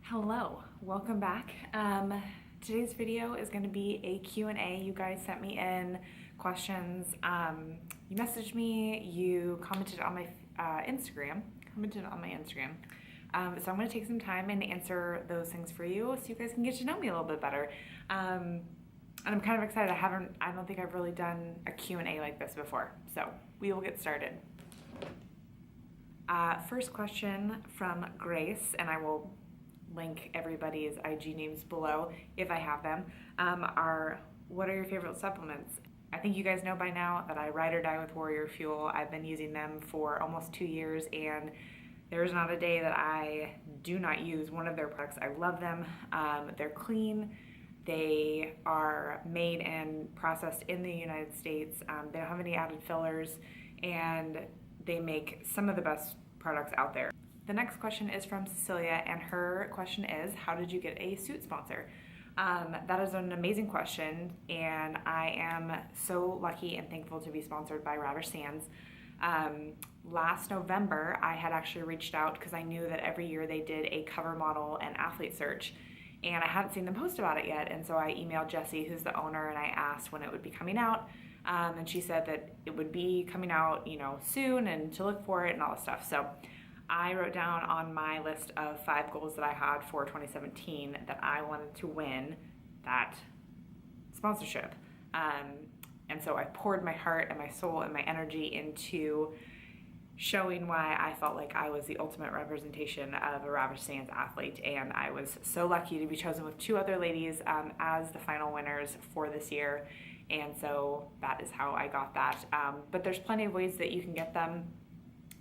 Hello, welcome back. Today's video is going to be a Q&A. You guys sent me in questions. You messaged me, you commented on my Instagram. So I'm going to take some time and answer those things for you so you guys can get to know me a little bit better. And I'm kind of excited. I don't think I've really done a Q&A like this before. So we will get started. First question from Grace, and I will link everybody's IG names below if I have them, are what are your favorite supplements? I think you guys know by now that I ride or die with Warrior Fuel. I've been using them for almost 2 years, and there's not a day that I do not use one of their products. I love them. They're clean. They are made and processed in the United States. They don't have any added fillers, and they make some of the best products out there. The next question is from Cecilia, and her question is, how did you get a suit sponsor? That is an amazing question, and I am so lucky and thankful to be sponsored by Radish Sands. Last November, I had actually reached out because I knew that every year they did a cover model and athlete search, and I hadn't seen them post about it yet, and so I emailed Jessie, who's the owner, and I asked when it would be coming out, and she said that it would be coming out, soon, and to look for it and all this stuff. So I wrote down on my list of 5 goals that I had for 2017 that I wanted to win that sponsorship. And so I poured my heart and my soul and my energy into showing why I felt like I was the ultimate representation of a Radish Sands athlete. And I was so lucky to be chosen with 2 other ladies as the final winners for this year. And so that is how I got that. But there's plenty of ways that you can get them.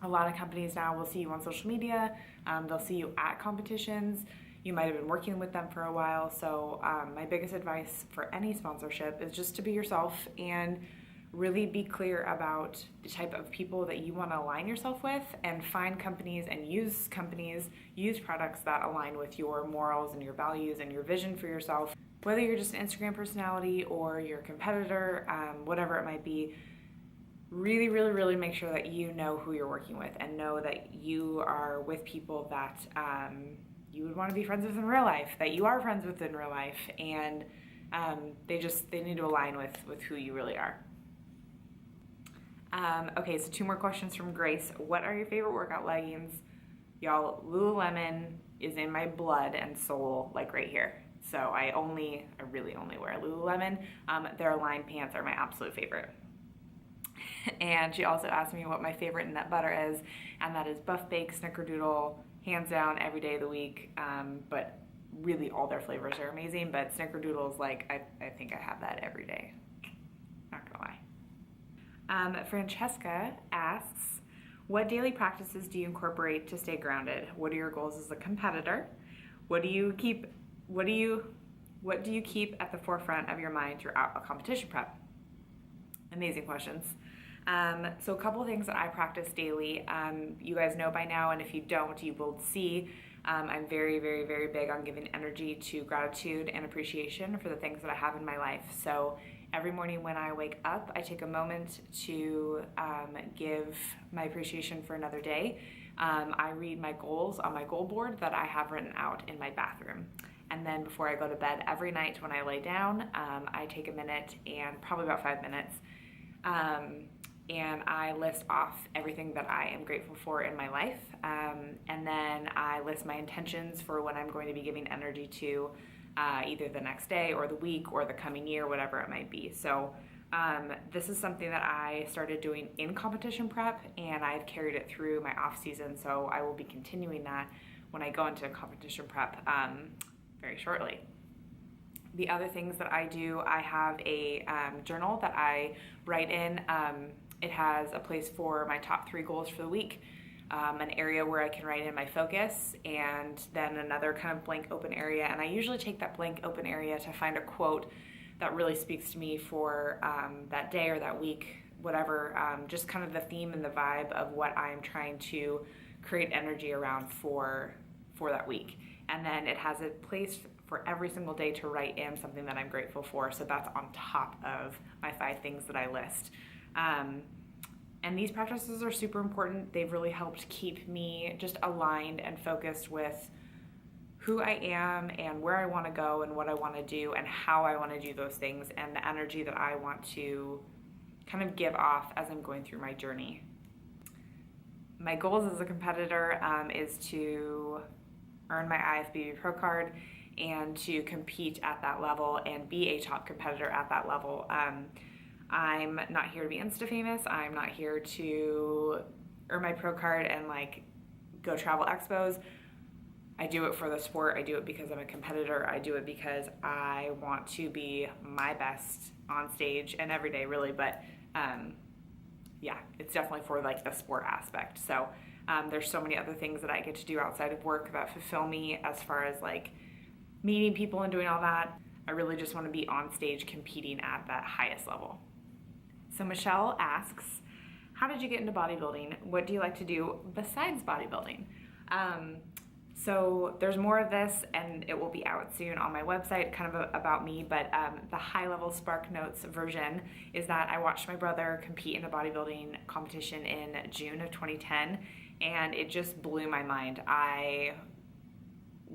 A lot of companies now will see you on social media. They'll see you at competitions. You might have been working with them for a while. So my biggest advice for any sponsorship is just to be yourself and really be clear about the type of people that you want to align yourself with, and find companies and use products that align with your morals and your values and your vision for yourself. Whether you're just an Instagram personality or you're a competitor, whatever it might be, really make sure that you know who you're working with and know that you are with people that you would want to be friends with in real life, that you are friends with in real life, and they need to align with who you really are. Okay, so 2 more questions from Grace. What are your favorite workout leggings? Y'all, Lululemon is in my blood and soul, like right here. So I really only wear Lululemon. Their Align pants are my absolute favorite. And she also asked me what my favorite nut butter is, and that is Buff Bake Snickerdoodle, hands down, every day of the week. But really all their flavors are amazing, but Snickerdoodle is like, I think I have that every day. Not gonna lie. Francesca asks, what daily practices do you incorporate to stay grounded? What are your goals as a competitor? What do you keep at the forefront of your mind throughout a competition prep? Amazing questions. So a couple of things that I practice daily. You guys know by now, and if you don't, you will see, I'm very big on giving energy to gratitude and appreciation for the things that I have in my life. So every morning when I wake up, I take a moment to give my appreciation for another day. I read my goals on my goal board that I have written out in my bathroom. And then before I go to bed every night when I lay down, I take a minute, and probably about 5 minutes, and I list off everything that I am grateful for in my life. And then I list my intentions for when I'm going to be giving energy to either the next day or the week or the coming year, whatever it might be. So this is something that I started doing in competition prep, and I've carried it through my off season. So I will be continuing that when I go into competition prep very shortly. The other things that I do, I have a journal that I write in. It has a place for my top 3 goals for the week, an area where I can write in my focus, and then another kind of blank open area. And I usually take that blank open area to find a quote that really speaks to me for that day or that week, whatever, just kind of the theme and the vibe of what I'm trying to create energy around for that week. And then it has a place for every single day to write in something that I'm grateful for. So that's on top of my 5 things that I list. And these practices are super important. They've really helped keep me just aligned and focused with who I am and where I want to go and what I want to do and how I want to do those things and the energy that I want to kind of give off as I'm going through my journey. My goals as a competitor is to earn my IFBB Pro card and to compete at that level and be a top competitor at that level. I'm not here to be Insta famous. I'm not here to earn my pro card and like go travel expos. I do it for the sport. I do it because I'm a competitor. I do it because I want to be my best on stage and every day, really. But yeah, it's definitely for like the sport aspect. So there's so many other things that I get to do outside of work that fulfill me as far as like meeting people and doing all that. I really just want to be on stage competing at that highest level. So Michelle asks, how did you get into bodybuilding? What do you like to do besides bodybuilding? So there's more of this and it will be out soon on my website, kind of about me, but the high level Spark Notes version is that I watched my brother compete in a bodybuilding competition in June of 2010 and it just blew my mind. I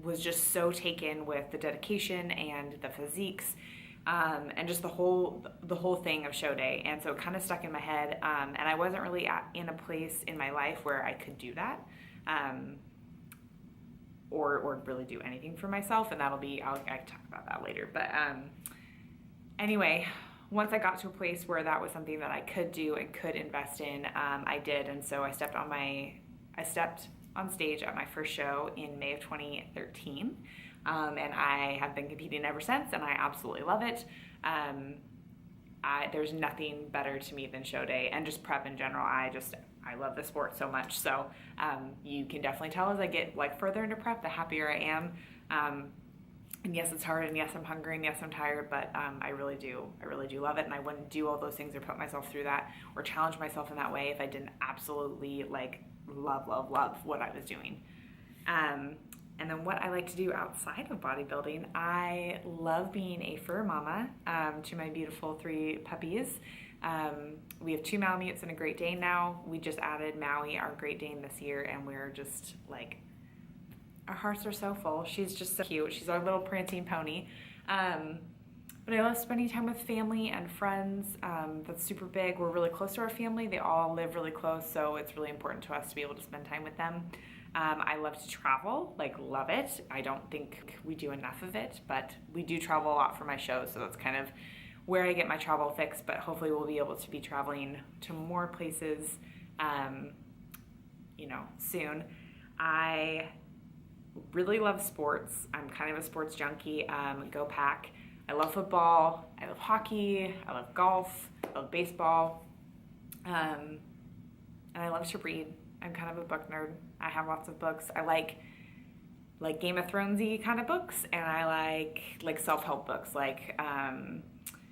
was just so taken with the dedication and the physiques and just the whole thing of show day, and so it kind of stuck in my head, and I wasn't really in a place in my life where I could do that. Or really do anything for myself, and I can talk about that later. But anyway, once I got to a place where that was something that I could do and could invest in, I did, and so I stepped on stage at my first show in May of 2013, and I have been competing ever since, and I absolutely love it. There's nothing better to me than show day and just prep in general. I love the sport so much. So you can definitely tell as I get like further into prep, the happier I am. And yes, it's hard, and yes, I'm hungry, and yes, I'm tired, but I really do love it, and I wouldn't do all those things or put myself through that or challenge myself in that way if I didn't absolutely like love what I was doing. And then what I like to do outside of bodybuilding, I love being a fur mama to my beautiful 3 puppies. We have 2 Malamutes and a Great Dane now. We just added Maui, our Great Dane, this year, and we're just like, our hearts are so full. She's just so cute. She's our little prancing pony. But I love spending time with family and friends. That's super big. We're really close to our family. They all live really close, so it's really important to us to be able to spend time with them. I love to travel, like love it. I don't think we do enough of it, but we do travel a lot for my shows, so that's kind of where I get my travel fix, but hopefully we'll be able to be traveling to more places, soon. I really love sports. I'm kind of a sports junkie. Go Pack. I love football. I love hockey. I love golf. I love baseball. And I love to read. I'm kind of a book nerd. I have lots of books. I like Game of Thrones-y kind of books, and I like self-help books, like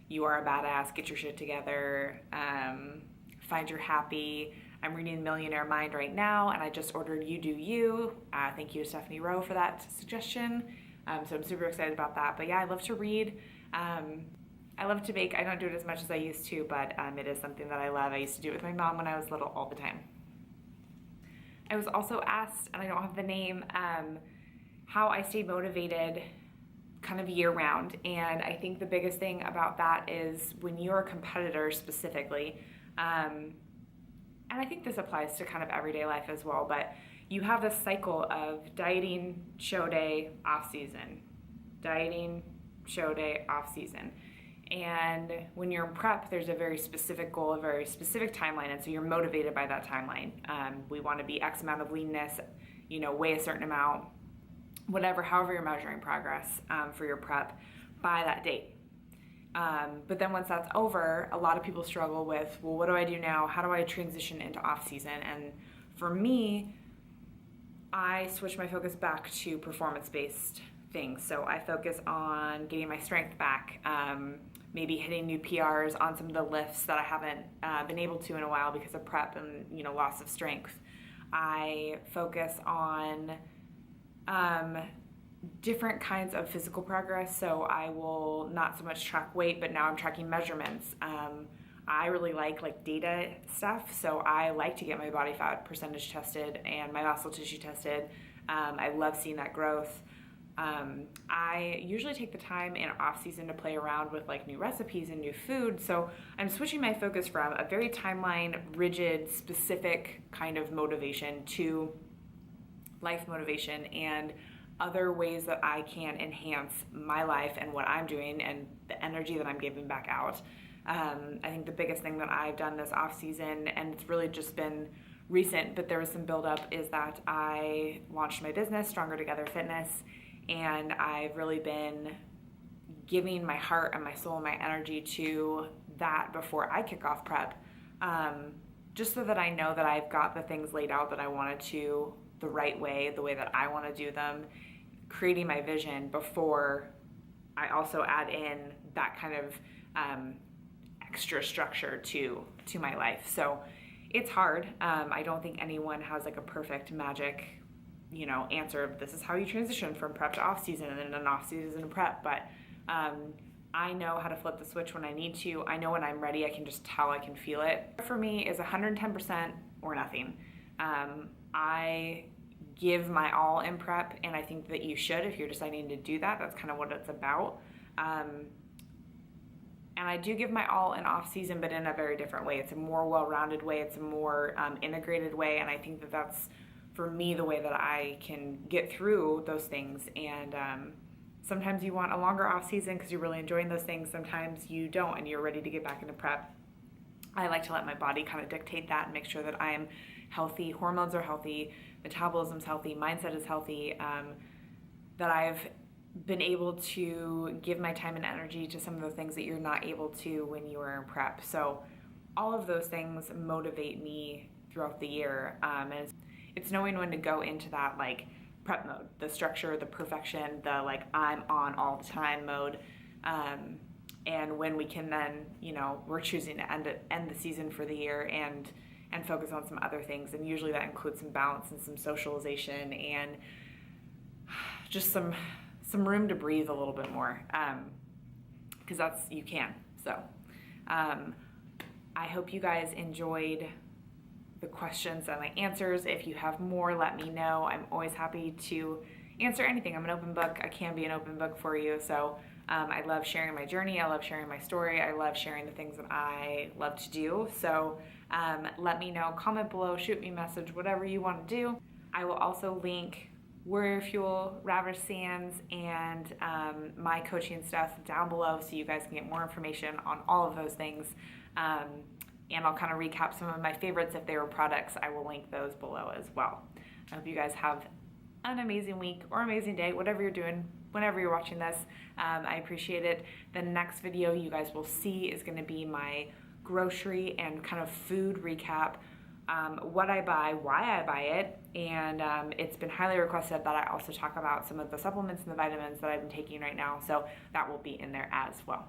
You Are a Badass, Get Your Shit Together, Find Your Happy. I'm reading Millionaire Mind right now, and I just ordered You Do You. Thank you to Stephanie Rowe for that suggestion. So I'm super excited about that. But yeah, I love to read. I love to bake. I don't do it as much as I used to, but it is something that I love. I used to do it with my mom when I was little all the time. I was also asked, and I don't have the name, how I stay motivated kind of year round. And I think the biggest thing about that is when you're a competitor specifically, and I think this applies to kind of everyday life as well, but you have this cycle of dieting, show day, off season, dieting, show day, off season. And when you're in prep, there's a very specific goal, a very specific timeline, and so you're motivated by that timeline. We want to be X amount of leanness, weigh a certain amount, however you're measuring progress for your prep by that date. But then once that's over, a lot of people struggle with, well, what do I do now? How do I transition into off season? And for me, I switch my focus back to performance-based things. So I focus on getting my strength back, maybe hitting new PRs on some of the lifts that I haven't been able to in a while because of prep and loss of strength. I focus on different kinds of physical progress. So I will not so much track weight, but now I'm tracking measurements. I really like data stuff, so I like to get my body fat percentage tested and my muscle tissue tested. I love seeing that growth. I usually take the time in off season to play around with like new recipes and new food. So I'm switching my focus from a very timeline, rigid, specific kind of motivation to life motivation and other ways that I can enhance my life and what I'm doing and the energy that I'm giving back out. I think the biggest thing that I've done this off season, and it's really just been recent, but there was some buildup, is that I launched my business, Stronger Together Fitness, and I've really been giving my heart and my soul and my energy to that before I kick off prep, just so that I know that I've got the things laid out that I wanted to the right way, the way that I want to do them, creating my vision before I also add in that kind of extra structure to my life. So it's hard. I don't think anyone has like a perfect magic, answer of this is how you transition from prep to off season and then an off season to prep. But I know how to flip the switch when I need to. I know when I'm ready, I can just tell, I can feel it. For me is 110% or nothing. I give my all in prep, and I think that you should if you're deciding to do that. That's kind of what it's about. And I do give my all in off season, but in a very different way. It's a more well-rounded way. It's a more integrated way. And I think that that's, for me, the way that I can get through those things. And sometimes you want a longer off season because you're really enjoying those things. Sometimes you don't and you're ready to get back into prep. I like to let my body kind of dictate that and make sure that I'm healthy, hormones are healthy, metabolism's healthy, mindset is healthy, that I've been able to give my time and energy to some of the things that you're not able to when you are in prep. So all of those things motivate me throughout the year, and it's knowing when to go into that like prep mode, the structure, the perfection, the like I'm on all the time mode, and when we can then, we're choosing to end the season for the year and focus on some other things. And usually that includes some balance and some socialization and just some room to breathe a little bit more, because you can. So I hope you guys enjoyed the questions and my answers. If you have more, let me know. I'm always happy to answer anything. I'm an open book. I can be an open book for you. So I love sharing my journey. I love sharing my story. I love sharing the things that I love to do. So let me know, comment below, shoot me a message, whatever you want to do. I will also link Warrior Fuel, Ravish Sands, and my coaching stuff down below so you guys can get more information on all of those things. And I'll kind of recap some of my favorites. If they were products, I will link those below as well. I hope you guys have an amazing week or amazing day, whatever you're doing, whenever you're watching this. I appreciate it. The next video you guys will see is going to be my grocery and kind of food recap, what I buy, why I buy it, and it's been highly requested that I also talk about some of the supplements and the vitamins that I've been taking right now, so that will be in there as well.